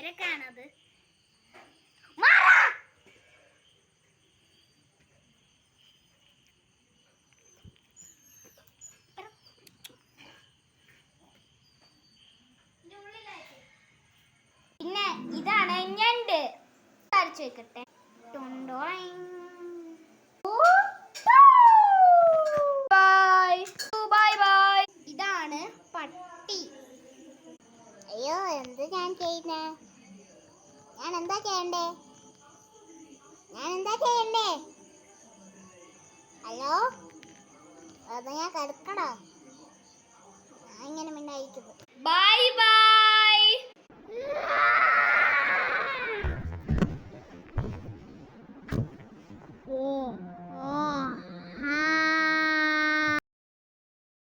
പേരൊക്കെയാണത്. പിന്നെ ഇതാണ് ഞണ്ട്. അരച്ചു വെക്കട്ടെ. ഇതാണ് പട്ടി. അയ്യോ, എന്ത് ഞാൻ ചെയ്യുന്നേ? ഞാൻ എന്താ ചെയ്യണ്ടേ? ഹലോ, അത് ഞാൻ കിടക്കണോ? ഞാൻ ഇങ്ങനെ മിണ്ടായിരിക്കുന്നു. ബൈ